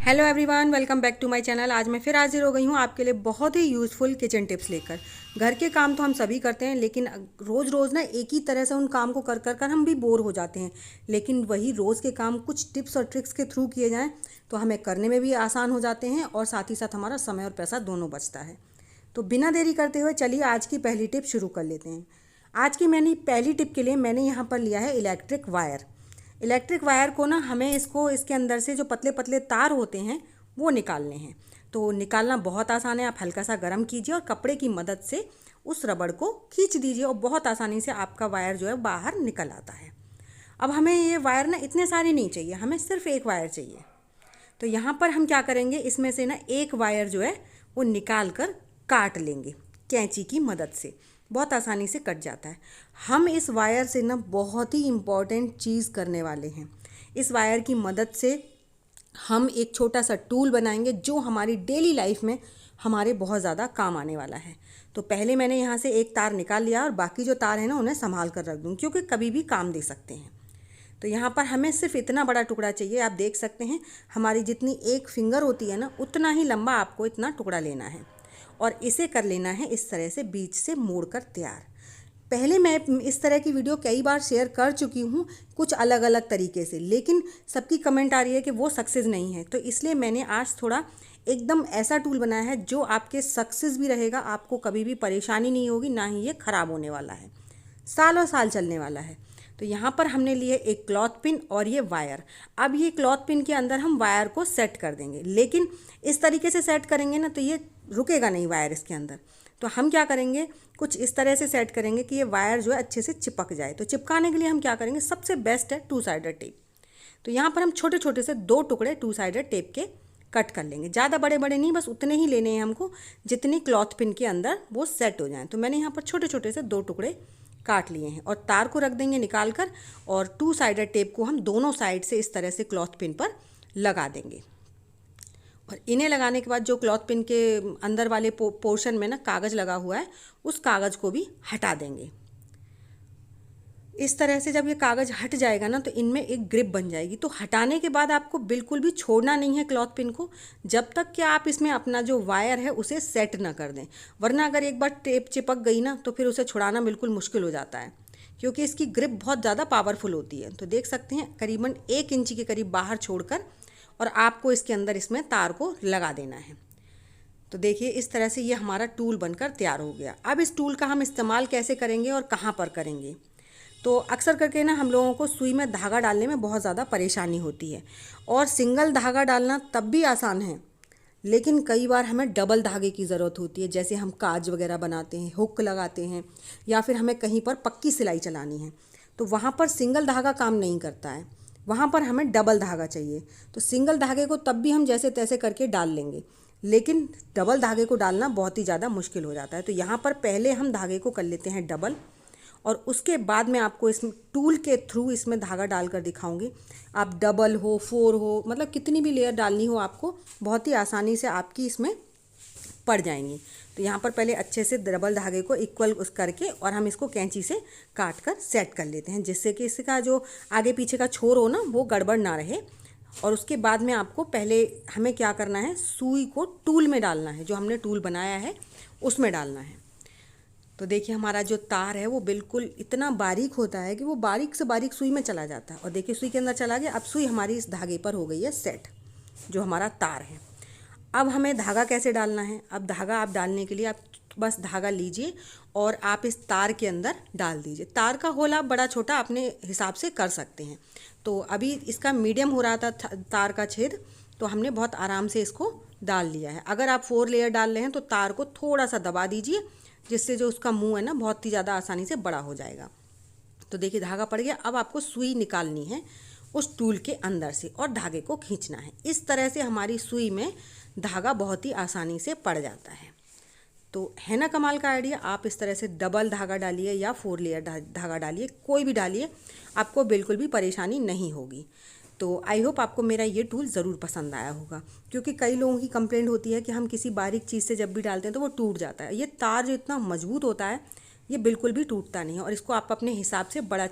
Hello everyone, welcome back to my channel. आज मैं फिर हाजिर हो गई हूँ आपके लिए बहुत ही यूज़फुल किचन टिप्स लेकर। घर के काम तो हम सभी करते हैं, लेकिन रोज़ रोज़ ना एक ही तरह से उन काम को कर कर कर हम भी बोर हो जाते हैं। लेकिन वही रोज़ के काम कुछ टिप्स और ट्रिक्स के थ्रू किए जाएँ तो हमें करने में भी आसान हो जाते हैं और साथ ही साथ हमारा समय और पैसा दोनों बचता है। तो बिना देरी करते हुए चलिए आज की पहली टिप शुरू कर लेते हैं। आज की पहली टिप के लिए मैंने यहाँ पर लिया है इलेक्ट्रिक वायर। इलेक्ट्रिक वायर को ना हमें इसके अंदर से जो पतले पतले तार होते हैं वो निकालने हैं। तो निकालना बहुत आसान है। आप हल्का सा गर्म कीजिए और कपड़े की मदद से उस रबड़ को खींच दीजिए और बहुत आसानी से आपका वायर जो है बाहर निकल आता है। अब हमें ये वायर ना इतने सारे नहीं चाहिए, हमें सिर्फ एक वायर चाहिए। तो यहाँ पर हम क्या करेंगे, इसमें से ना एक वायर जो है वो निकाल कर काट लेंगे कैंची की मदद से। बहुत आसानी से कट जाता है। हम इस वायर से ना बहुत ही इम्पॉर्टेंट चीज़ करने वाले हैं। इस वायर की मदद से हम एक छोटा सा टूल बनाएंगे जो हमारी डेली लाइफ में हमारे बहुत ज़्यादा काम आने वाला है। तो पहले मैंने यहाँ से एक तार निकाल लिया और बाकी जो तार है ना उन्हें संभाल कर रख दूँ, क्योंकि कभी भी काम दे सकते हैं। तो यहाँ पर हमें सिर्फ इतना बड़ा टुकड़ा चाहिए। आप देख सकते हैं हमारी जितनी एक फिंगर होती है ना उतना ही लंबा आपको इतना टुकड़ा लेना है और इसे कर लेना है इस तरह से बीच से मोड़कर तैयार। पहले मैं इस तरह की वीडियो कई बार शेयर कर चुकी हूँ कुछ अलग अलग तरीके से, लेकिन सबकी कमेंट आ रही है कि वो सक्सेस नहीं है। तो इसलिए मैंने आज थोड़ा एकदम ऐसा टूल बनाया है जो आपके सक्सेस भी रहेगा, आपको कभी भी परेशानी नहीं होगी, ना ही ये ख़राब होने वाला है, सालों साल चलने वाला है। तो यहाँ पर हमने लिए एक क्लॉथ पिन और ये वायर। अब ये क्लॉथ पिन के अंदर हम वायर को सेट कर देंगे, लेकिन इस तरीके से सेट करेंगे ना तो ये रुकेगा नहीं वायर इसके अंदर। तो हम क्या करेंगे, कुछ इस तरह से सेट करेंगे कि ये वायर जो है अच्छे से चिपक जाए। तो चिपकाने के लिए हम क्या करेंगे, सबसे बेस्ट है 2 साइडेड टेप। तो यहाँ पर हम छोटे छोटे से 2 टुकड़े 2 साइडेड टेप के कट कर लेंगे। ज़्यादा बड़े बड़े नहीं, बस उतने ही लेने हैं हमको जितनी क्लॉथ पिन के अंदर वो सेट हो जाएँ। तो मैंने यहाँ पर छोटे छोटे से 2 टुकड़े काट लिए हैं और तार को रख देंगे निकाल कर, और 2 साइडेड टेप को हम दोनों साइड से इस तरह से क्लॉथ पिन पर लगा देंगे। और इन्हें लगाने के बाद जो क्लॉथ पिन के अंदर वाले पोर्शन में ना कागज़ लगा हुआ है उस कागज़ को भी हटा देंगे। इस तरह से जब ये कागज़ हट जाएगा ना तो इनमें एक ग्रिप बन जाएगी। तो हटाने के बाद आपको बिल्कुल भी छोड़ना नहीं है क्लॉथ पिन को, जब तक कि आप इसमें अपना जो वायर है उसे सेट ना कर दें। वरना अगर एक बार टेप चिपक गई ना तो फिर उसे छुड़ाना बिल्कुल मुश्किल हो जाता है, क्योंकि इसकी ग्रिप बहुत ज़्यादा पावरफुल होती है। तो देख सकते हैं करीबन 1 इंची के करीब बाहर छोड़कर और आपको इसके अंदर इसमें तार को लगा देना है। तो देखिए इस तरह से ये हमारा टूल बनकर तैयार हो गया। अब इस टूल का हम इस्तेमाल कैसे करेंगे और कहाँ पर करेंगे, तो अक्सर करके ना हम लोगों को सुई में धागा डालने में बहुत ज़्यादा परेशानी होती है। और सिंगल धागा डालना तब भी आसान है, लेकिन कई बार हमें डबल धागे की ज़रूरत होती है। जैसे हम काज वगैरह बनाते हैं, हुक लगाते हैं, या फिर हमें कहीं पर पक्की सिलाई चलानी है, तो वहाँ पर सिंगल धागा काम नहीं करता है, वहाँ पर हमें डबल धागा चाहिए। तो सिंगल धागे को तब भी हम जैसे तैसे करके डाल लेंगे, लेकिन डबल धागे को डालना बहुत ही ज़्यादा मुश्किल हो जाता है। तो यहाँ पर पहले हम धागे को कर लेते हैं डबल, और उसके बाद मैं आपको इस टूल के थ्रू इसमें धागा डालकर दिखाऊंगी। आप डबल हो, 4 हो, मतलब कितनी भी लेयर डालनी हो आपको बहुत ही आसानी से आपकी इसमें पड़ जाएंगी। तो यहाँ पर पहले अच्छे से डबल धागे को इक्वल करके और हम इसको कैंची से काट कर सेट कर लेते हैं, जिससे कि इसका जो आगे पीछे का छोर हो ना वो गड़बड़ ना रहे। और उसके बाद में आपको पहले हमें क्या करना है, सुई को टूल में डालना है, जो हमने टूल बनाया है उसमें डालना है। तो देखिए हमारा जो तार है वो बिल्कुल इतना बारीक होता है कि वो बारीक से बारीक सुई में चला जाता है। और देखिए सुई के अंदर चला गया। अब सुई हमारी इस धागे पर हो गई है सेट, जो हमारा तार है। अब हमें धागा कैसे डालना है, अब धागा आप डालने के लिए आप बस धागा लीजिए और आप इस तार के अंदर डाल दीजिए। तार का होल आप बड़ा छोटा अपने हिसाब से कर सकते हैं। तो अभी इसका मीडियम हो रहा था तार का छेद, तो हमने बहुत आराम से इसको डाल लिया है। अगर आप 4 लेयर डाल रहे हैं तो तार को थोड़ा सा दबा दीजिए, जिससे जो उसका मुंह है ना बहुत ही ज़्यादा आसानी से बड़ा हो जाएगा। तो देखिए धागा पड़ गया। अब आपको सुई निकालनी है उस टूल के अंदर से और धागे को खींचना है। इस तरह से हमारी सुई में धागा बहुत ही आसानी से पड़ जाता है। तो है ना कमाल का आइडिया। आप इस तरह से डबल धागा डालिए या 4 लेयर धागा डालिए, कोई भी डालिए, आपको बिल्कुल भी परेशानी नहीं होगी। तो आई होप आपको मेरा ये टूल ज़रूर पसंद आया होगा, क्योंकि कई लोगों की कंप्लेंट होती है कि हम किसी बारीक चीज़ से जब भी डालते हैं तो वो टूट जाता है। ये तार जो इतना मजबूत होता है ये बिल्कुल भी टूटता नहीं है, और इसको आप अपने हिसाब से बड़ा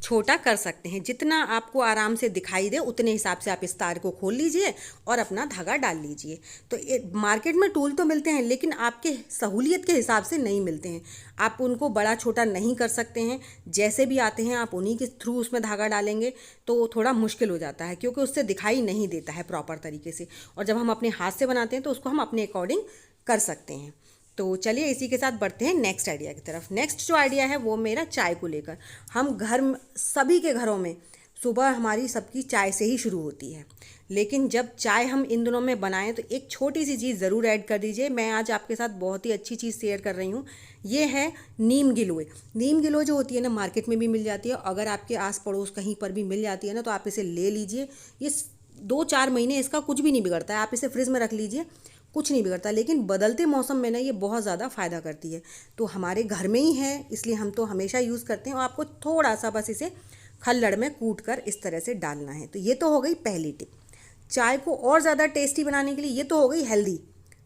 छोटा कर सकते हैं। जितना आपको आराम से दिखाई दे उतने हिसाब से आप इस तार को खोल लीजिए और अपना धागा डाल लीजिए। तो मार्केट में टूल तो मिलते हैं लेकिन आपके सहूलियत के हिसाब से नहीं मिलते हैं। आप उनको बड़ा छोटा नहीं कर सकते हैं, जैसे भी आते हैं आप उन्हीं के थ्रू उसमें धागा डालेंगे तो थोड़ा मुश्किल हो जाता है, क्योंकि उससे दिखाई नहीं देता है प्रॉपर तरीके से। और जब हम अपने हाथ से बनाते हैं तो उसको हम अपने अकॉर्डिंग कर सकते हैं। तो चलिए इसी के साथ बढ़ते हैं नेक्स्ट आइडिया की तरफ। नेक्स्ट जो आइडिया है वो मेरा चाय को लेकर। हम सभी के घरों में सुबह हमारी सबकी चाय से ही शुरू होती है, लेकिन जब चाय हम इन दिनों में बनाएं तो एक छोटी सी चीज़ ज़रूर ऐड कर दीजिए। मैं आज आपके साथ बहुत ही अच्छी चीज़ शेयर कर रही हूँ। ये है नीम गिलोय। नीम गिलोय जो होती है ना, मार्केट में भी मिल जाती है, अगर आपके आस पड़ोस कहीं पर भी मिल जाती है ना तो आप इसे ले लीजिए। ये 2-4 महीने इसका कुछ भी नहीं बिगड़ता है, आप इसे फ्रिज में रख लीजिए, कुछ नहीं बिगड़ता। लेकिन बदलते मौसम में ना ये बहुत ज़्यादा फ़ायदा करती है। तो हमारे घर में ही है इसलिए हम तो हमेशा यूज़ करते हैं। और आपको थोड़ा सा बस इसे खल्लड़ में कूट कर इस तरह से डालना है। तो ये तो हो गई पहली टिप। चाय को और ज़्यादा टेस्टी बनाने के लिए, ये तो हो गई हेल्दी,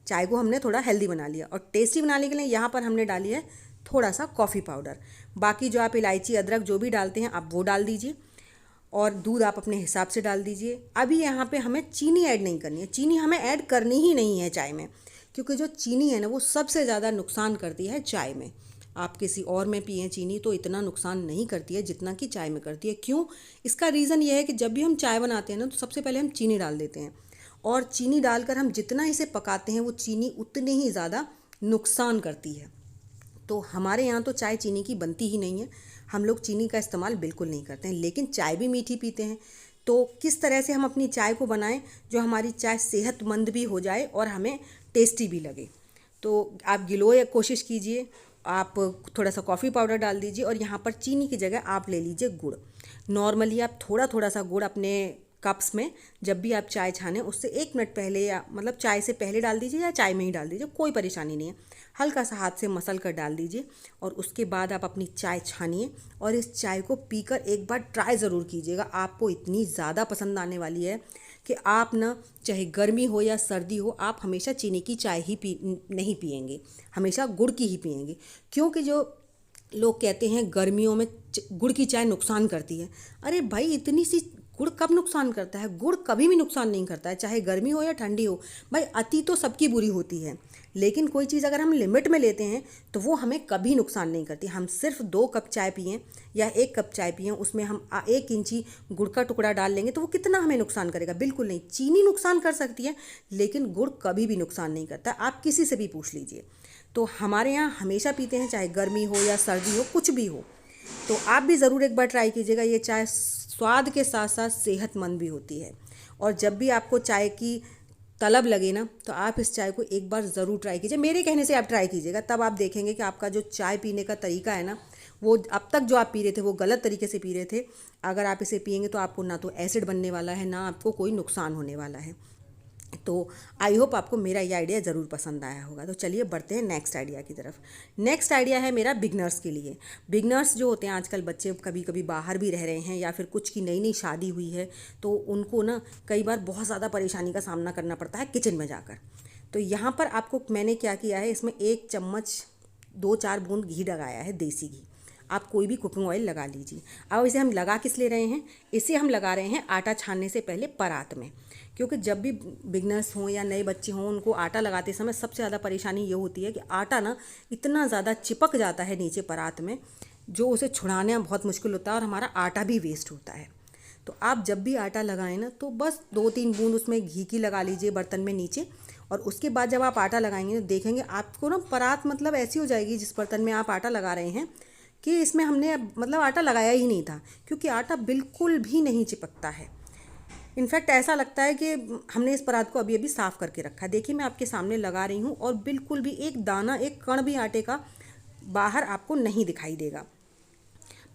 चाय को हमने थोड़ा हेल्दी बना लिया। और टेस्टी बनाने के लिए यहाँ पर हमने डाली है थोड़ा सा कॉफ़ी पाउडर। बाकी जो आप इलायची अदरक जो भी डालते हैं आप वो डाल दीजिए, और दूध आप अपने हिसाब से डाल दीजिए। अभी यहाँ पे हमें चीनी ऐड नहीं करनी है, चीनी हमें ऐड करनी ही नहीं है चाय में, क्योंकि जो चीनी है ना वो सबसे ज़्यादा नुकसान करती है चाय में। आप किसी और में पिएं चीनी तो इतना नुकसान नहीं करती है जितना कि चाय में करती है। क्यों? इसका रीज़न ये है कि जब भी हम चाय बनाते हैं ना तो सबसे पहले हम चीनी डाल देते हैं, और चीनी डालकर हम जितना इसे पकाते हैं वो चीनी उतनी ही ज़्यादा नुकसान करती है। तो हमारे यहाँ तो चाय चीनी की बनती ही नहीं है, हम लोग चीनी का इस्तेमाल बिल्कुल नहीं करते हैं, लेकिन चाय भी मीठी पीते हैं। तो किस तरह से हम अपनी चाय को बनाएं जो हमारी चाय सेहतमंद भी हो जाए और हमें टेस्टी भी लगे। तो आप गिलोय कोशिश कीजिए, आप थोड़ा सा कॉफ़ी पाउडर डाल दीजिए, और यहाँ पर चीनी की जगह आप ले लीजिए गुड़। नॉर्मली आप थोड़ा थोड़ा सा गुड़ अपने कप्स में जब भी आप चाय छानें उससे 1 मिनट पहले, या मतलब चाय से पहले डाल दीजिए या चाय में ही डाल दीजिए, कोई परेशानी नहीं है। हल्का सा हाथ से मसल कर डाल दीजिए, और उसके बाद आप अपनी चाय छानिए और इस चाय को पीकर एक बार ट्राई ज़रूर कीजिएगा। आपको इतनी ज़्यादा पसंद आने वाली है कि आप ना, चाहे गर्मी हो या सर्दी हो, आप हमेशा चीनी की चाय ही नहीं पिएंगे, हमेशा गुड़ की ही पिएंगे। क्योंकि जो लोग कहते हैं गर्मियों में गुड़ की चाय नुकसान करती है, अरे भाई इतनी सी गुड़ कब नुकसान करता है? गुड़ कभी भी नुकसान नहीं करता है, चाहे गर्मी हो या ठंडी हो। भाई अति तो सबकी बुरी होती है, लेकिन कोई चीज़ अगर हम लिमिट में लेते हैं तो वो हमें कभी नुकसान नहीं करती। हम सिर्फ 2 कप चाय पिएं या 1 कप चाय पिएं, उसमें हम 1 इंची गुड़ का टुकड़ा डाल लेंगे तो वो कितना हमें नुकसान करेगा? बिल्कुल नहीं। चीनी नुकसान कर सकती है लेकिन गुड़ कभी भी नुकसान नहीं करता, आप किसी से भी पूछ लीजिए। तो हमारे यहाँ हमेशा पीते हैं, चाहे गर्मी हो या सर्दी हो, कुछ भी हो। तो आप भी ज़रूर एक बार ट्राई कीजिएगा। ये चाय स्वाद के साथ साथ सेहतमंद भी होती है। और जब भी आपको चाय की तलब लगे ना तो आप इस चाय को एक बार ज़रूर ट्राई कीजिए। मेरे कहने से आप ट्राई कीजिएगा, तब आप देखेंगे कि आपका जो चाय पीने का तरीका है ना, वो अब तक जो आप पी रहे थे वो गलत तरीके से पी रहे थे। अगर आप इसे पिएंगे तो आपको ना तो एसिड बनने वाला है, ना आपको कोई नुकसान होने वाला है। तो आई होप आपको मेरा ये आइडिया ज़रूर पसंद आया होगा। तो चलिए बढ़ते हैं नेक्स्ट आइडिया की तरफ। नेक्स्ट आइडिया है मेरा बिगनर्स के लिए। बिगनर्स जो होते हैं, आजकल बच्चे कभी कभी बाहर भी रह रहे हैं या फिर कुछ की नई नई शादी हुई है, तो उनको ना कई बार बहुत ज़्यादा परेशानी का सामना करना पड़ता है किचन में जाकर। तो यहाँ पर आपको मैंने क्या किया है, इसमें 1 चम्मच 2-4 बूंद घी लगाया है, देसी घी। आप कोई भी कुकिंग ऑयल लगा लीजिए। अब इसे हम लगा किस ले रहे हैं? इसे हम लगा रहे हैं आटा छानने से पहले परात में, क्योंकि जब भी बिगनर्स हों या नए बच्चे हों, उनको आटा लगाते समय सबसे ज़्यादा परेशानी ये होती है कि आटा ना इतना ज़्यादा चिपक जाता है नीचे परात में, जो उसे छुड़ाना बहुत मुश्किल होता है और हमारा आटा भी वेस्ट होता है। तो आप जब भी आटा लगाएं ना तो बस 2-3 बूंद उसमें घी की लगा लीजिए बर्तन में नीचे, और उसके बाद जब आप आटा लगाएंगे तो देखेंगे आपको ना परात मतलब ऐसी हो जाएगी जिस बर्तन में आप आटा लगा रहे हैं कि इसमें हमने मतलब आटा लगाया ही नहीं था, क्योंकि आटा बिल्कुल भी नहीं चिपकता है। इनफैक्ट ऐसा लगता है कि हमने इस परात को अभी अभी साफ़ करके रखा है। देखिए मैं आपके सामने लगा रही हूँ और बिल्कुल भी एक दाना, एक कण भी आटे का बाहर आपको नहीं दिखाई देगा।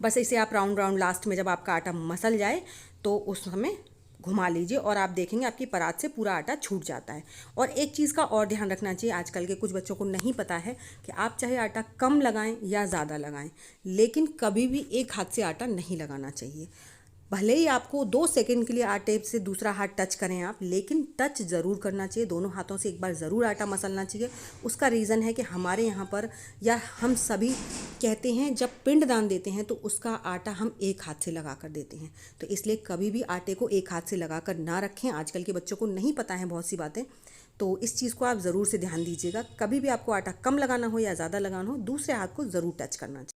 बस इसे आप राउंड राउंड लास्ट में जब आपका आटा मसल जाए तो उस समय घुमा लीजिए और आप देखेंगे आपकी परात से पूरा आटा छूट जाता है। और एक चीज़ का और ध्यान रखना चाहिए, आजकल के कुछ बच्चों को नहीं पता है कि आप चाहे आटा कम लगाएं या ज़्यादा लगाएं, लेकिन कभी भी एक हाथ से आटा नहीं लगाना चाहिए। भले ही आपको 2 सेकंड के लिए आटे से दूसरा हाथ टच करें आप, लेकिन टच ज़रूर करना चाहिए। दोनों हाथों से एक बार ज़रूर आटा मसलना चाहिए। उसका रीज़न है कि हमारे यहाँ पर या हम सभी कहते हैं जब पिंडदान देते हैं तो उसका आटा हम एक हाथ से लगा कर देते हैं। तो इसलिए कभी भी आटे को एक हाथ से लगा कर ना रखें। आजकल के बच्चों को नहीं पता है बहुत सी बातें, तो इस चीज़ को आप ज़रूर से ध्यान दीजिएगा। कभी भी आपको आटा कम लगाना हो या ज़्यादा लगाना हो, दूसरे हाथ को ज़रूर टच करना चाहिए।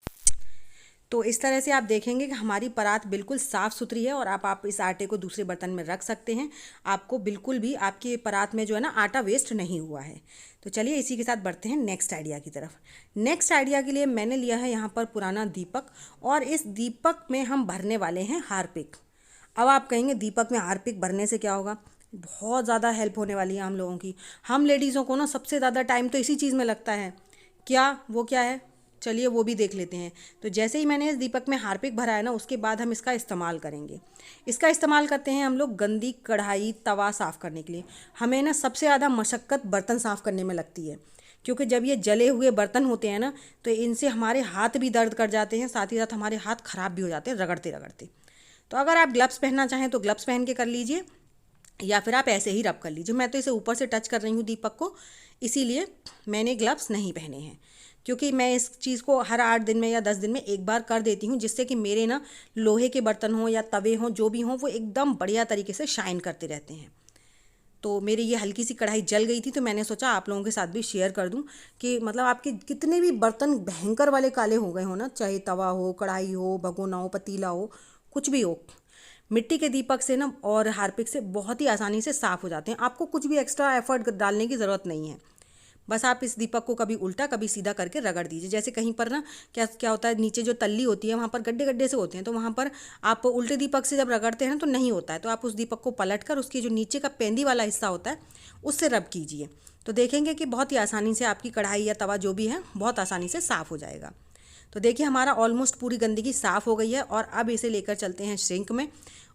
तो इस तरह से आप देखेंगे कि हमारी परात बिल्कुल साफ़ सुथरी है और आप इस आटे को दूसरे बर्तन में रख सकते हैं। आपको बिल्कुल भी आपकी परात में जो है ना आटा वेस्ट नहीं हुआ है। तो चलिए इसी के साथ बढ़ते हैं नेक्स्ट आइडिया की तरफ। नेक्स्ट आइडिया के लिए मैंने लिया है यहाँ पर पुराना दीपक, और इस दीपक में हम भरने वाले हैं हार्पिक। अब आप कहेंगे दीपक में हार्पिक भरने से क्या होगा? बहुत ज़्यादा हेल्प होने वाली है हम लोगों की। हम लेडीज़ों को ना सबसे ज़्यादा टाइम तो इसी चीज़ में लगता है। वो क्या है? चलिए वो भी देख लेते हैं। तो जैसे ही मैंने इस दीपक में हार्पिक भरा है ना, उसके बाद हम इसका इस्तेमाल करेंगे। इसका इस्तेमाल करते हैं हम लोग गंदी कढ़ाई तवा साफ़ करने के लिए। हमें ना सबसे ज़्यादा मशक्क़त बर्तन साफ़ करने में लगती है, क्योंकि जब ये जले हुए बर्तन होते हैं ना, तो इनसे हमारे हाथ भी दर्द कर जाते हैं, साथ ही साथ हमारे हाथ ख़राब भी हो जाते हैं रगड़ते रगड़ते। तो अगर आप ग्लव्स पहनना चाहें तो ग्लव्स पहन के कर लीजिए, या फिर आप ऐसे ही रब कर लीजिए। मैं तो इसे ऊपर से टच कर रही हूँ दीपक को, इसीलिए मैंने ग्लव्स नहीं पहने हैं, क्योंकि मैं इस चीज़ को हर 8 दिन में या 10 दिन में एक बार कर देती हूँ, जिससे कि मेरे ना लोहे के बर्तन हों या तवे हों, जो भी हों, वो एकदम बढ़िया तरीके से शाइन करते रहते हैं। तो मेरी ये हल्की सी कढ़ाई जल गई थी, तो मैंने सोचा आप लोगों के साथ भी शेयर कर दूं कि मतलब आपके कितने भी बर्तन भयंकर वाले काले हो गए हो ना, चाहे तवा हो, कढ़ाई हो, भगोना हो, पतीला हो, कुछ भी हो, मिट्टी के दीपक से ना और हार्पिक से बहुत ही आसानी से साफ़ हो जाते हैं। आपको कुछ भी एक्स्ट्रा एफर्ट डालने की ज़रूरत नहीं है। बस आप इस दीपक को कभी उल्टा कभी सीधा करके रगड़ दीजिए। जैसे कहीं पर ना क्या क्या होता है, नीचे जो तल्ली होती है वहाँ पर गड्ढे गड्ढे से होते हैं, तो वहाँ पर आप उल्टे दीपक से जब रगड़ते हैं ना तो नहीं होता है। तो आप उस दीपक को पलट कर उसकी जो नीचे का पेंदी वाला हिस्सा होता है उससे रब कीजिए, तो देखेंगे कि बहुत ही आसानी से आपकी कढ़ाई या तवा जो भी है बहुत आसानी से साफ़ हो जाएगा। तो देखिए हमारा ऑलमोस्ट पूरी गंदगी साफ़ हो गई है, और अब इसे लेकर चलते हैं सिंक में,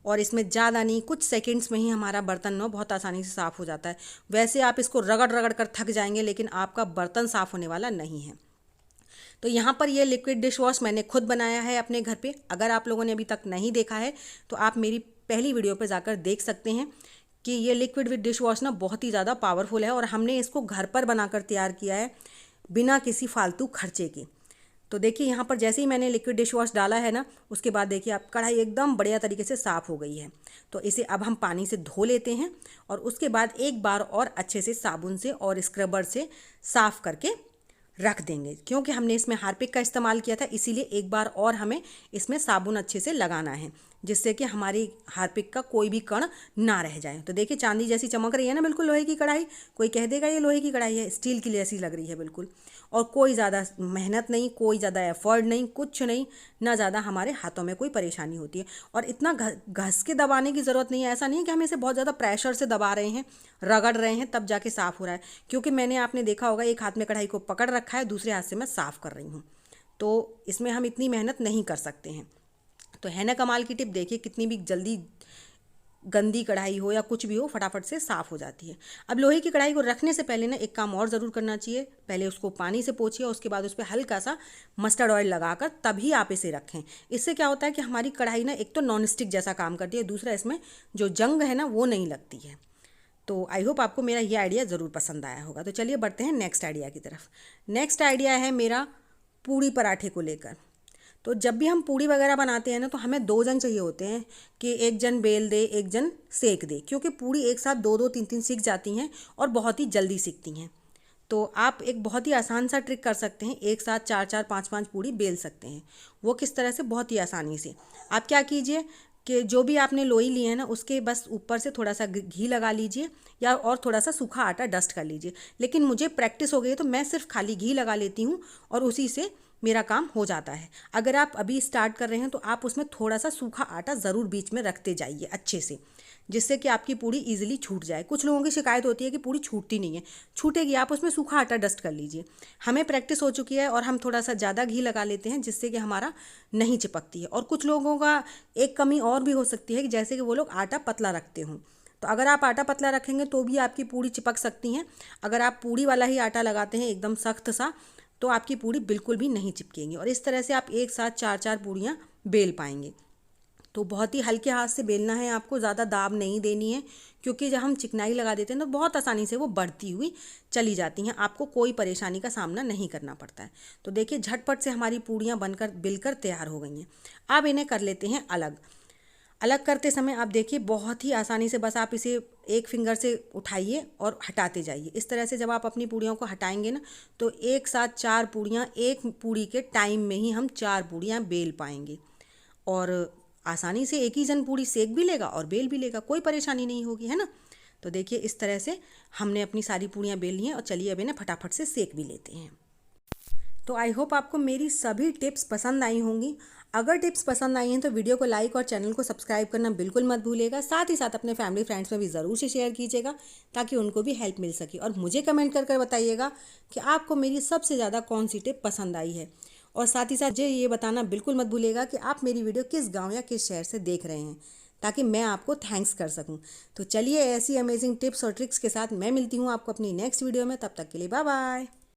और इसमें ज़्यादा नहीं, कुछ सेकंड्स में ही हमारा बर्तन ना बहुत आसानी से साफ़ हो जाता है। वैसे आप इसको रगड़ रगड़ कर थक जाएंगे, लेकिन आपका बर्तन साफ़ होने वाला नहीं है। तो यहाँ पर ये लिक्विड डिश वॉश मैंने खुद बनाया है अपने घर पे। अगर आप लोगों ने अभी तक नहीं देखा है तो आप मेरी पहली वीडियो पर जाकर देख सकते हैं कि ये लिक्विड डिश वॉश ना बहुत ही ज़्यादा पावरफुल है, और हमने इसको घर पर बनाकर तैयार किया है बिना किसी फालतू खर्चे के। तो देखिए यहाँ पर जैसे ही मैंने लिक्विड डिश वॉश डाला है ना, उसके बाद देखिए आप कढ़ाई एकदम बढ़िया तरीके से साफ़ हो गई है। तो इसे अब हम पानी से धो लेते हैं, और उसके बाद एक बार और अच्छे से साबुन से और स्क्रबर से साफ़ करके रख देंगे। क्योंकि हमने इसमें हार्पिक का इस्तेमाल किया था, इसीलिए एक बार और हमें इसमें साबुन अच्छे से लगाना है, जिससे कि हमारी हार्पिक का कोई भी कण ना रह जाए। तो देखिए चांदी जैसी चमक रही है ना बिल्कुल लोहे की कढ़ाई। कोई कह देगा ये लोहे की कढ़ाई है, स्टील की जैसी लग रही है बिल्कुल। और कोई ज़्यादा मेहनत नहीं, कोई ज़्यादा एफर्ट नहीं, कुछ नहीं, ना ज़्यादा हमारे हाथों में कोई परेशानी होती है। और इतना घस के दबाने की ज़रूरत नहीं है। ऐसा नहीं है कि हम इसे बहुत ज़्यादा प्रेशर से दबा रहे हैं, रगड़ रहे हैं तब जाके साफ़ हो रहा है। क्योंकि मैंने आपने देखा होगा एक हाथ में कढ़ाई को पकड़ रखा है, दूसरे हाथ से मैं साफ़ कर रही हूँ, तो इसमें हम इतनी मेहनत नहीं कर सकते हैं। तो है ना कमाल की टिप। देखिए कितनी भी जल्दी गंदी कढ़ाई हो या कुछ भी हो फटाफट से साफ़ हो जाती है। अब लोहे की कढ़ाई को रखने से पहले ना एक काम और ज़रूर करना चाहिए। पहले उसको पानी से पोंछिए, उसके बाद उस पर हल्का सा मस्टर्ड ऑयल लगाकर तभी आप इसे रखें। इससे क्या होता है कि हमारी कढ़ाई ना एक तो नॉन स्टिक जैसा काम करती है, दूसरा इसमें जो जंग है ना वो नहीं लगती है। तो आई होप आपको मेरा ये आइडिया ज़रूर पसंद आया होगा। तो चलिए बढ़ते हैं नेक्स्ट आइडिया की तरफ। नेक्स्ट आइडिया है मेरा पूड़ी पराठे को लेकर। तो जब भी हम पूड़ी वगैरह बनाते हैं ना, तो हमें 2 जन चाहिए होते हैं कि एक जन बेल दे, एक जन सेक दे, क्योंकि पूड़ी एक साथ 2-2 3-3 सीख जाती हैं और बहुत ही जल्दी सीखती हैं। तो आप एक बहुत ही आसान सा ट्रिक कर सकते हैं, एक साथ 4-4 5-5 पूड़ी बेल सकते हैं। वो किस तरह से? बहुत ही आसानी से। आप क्या कीजिए कि जो भी आपने लोई ली है ना, उसके बस ऊपर से थोड़ा सा घी लगा लीजिए, या और थोड़ा सा सूखा आटा डस्ट कर लीजिए। लेकिन मुझे प्रैक्टिस हो गई है तो मैं सिर्फ खाली घी लगा लेती हूँ, और उसी से मेरा काम हो जाता है। अगर आप अभी स्टार्ट कर रहे हैं तो आप उसमें थोड़ा सा सूखा आटा ज़रूर बीच में रखते जाइए अच्छे से, जिससे कि आपकी पूड़ी ईजिली छूट जाए। कुछ लोगों की शिकायत होती है कि पूड़ी छूटती नहीं है। छूटेगी, आप उसमें सूखा आटा डस्ट कर लीजिए। हमें प्रैक्टिस हो चुकी है और हम थोड़ा सा ज़्यादा घी लगा लेते हैं, जिससे कि हमारा नहीं चिपकती है। और कुछ लोगों का एक कमी और भी हो सकती है कि जैसे कि वो लोग आटा पतला रखते हों। तो अगर आप आटा पतला रखेंगे तो भी आपकी पूड़ी चिपक सकती हैं। अगर आप पूड़ी वाला ही आटा लगाते हैं एकदम सख्त सा, तो आपकी पूड़ी बिल्कुल भी नहीं चिपकेंगी, और इस तरह से आप एक साथ 4-4 पूड़ियाँ बेल पाएंगे। तो बहुत ही हल्के हाथ से बेलना है आपको, ज़्यादा दाब नहीं देनी है, क्योंकि जब हम चिकनाई लगा देते हैं तो बहुत आसानी से वो बढ़ती हुई चली जाती हैं, आपको कोई परेशानी का सामना नहीं करना पड़ता है। तो देखिए झटपट से हमारी पूड़ियाँ बनकर बिलकर तैयार हो गई हैं। अब इन्हें कर लेते हैं अलग। अलग करते समय आप देखिए बहुत ही आसानी से बस आप इसे एक फिंगर से उठाइए और हटाते जाइए। इस तरह से जब आप अपनी पूड़ियों को हटाएंगे ना, तो एक साथ 4 पूड़ियाँ, एक पूड़ी के टाइम में ही हम 4 पूड़ियाँ बेल पाएंगे और आसानी से एक ही जन पूड़ी सेक भी लेगा और बेल भी लेगा, कोई परेशानी नहीं होगी, है ना। तो देखिए इस तरह से हमने अपनी सारी पूड़ियाँ बेल ली हैं और चलिए अब इन्हें फटाफट से सेक भी लेते हैं। तो आई होप आपको मेरी सभी टिप्स पसंद आई होंगी। अगर टिप्स पसंद आई हैं तो वीडियो को लाइक और चैनल को सब्सक्राइब करना बिल्कुल मत भूलिएगा। साथ ही साथ अपने फैमिली फ्रेंड्स में भी ज़रूर से शेयर कीजिएगा ताकि उनको भी हेल्प मिल सके। और मुझे कमेंट कर बताइएगा कि आपको मेरी सबसे ज़्यादा कौन सी टिप पसंद आई है। और साथ ही साथ मुझे ये बताना बिल्कुल मत भूलिएगा कि आप मेरी वीडियो किस गाँव या किस शहर से देख रहे हैं, ताकि मैं आपको थैंक्स कर सकूं। तो चलिए ऐसी अमेजिंग टिप्स और ट्रिक्स के साथ मैं मिलती हूँ आपको अपनी नेक्स्ट वीडियो में। तब तक के लिए बाय बाय।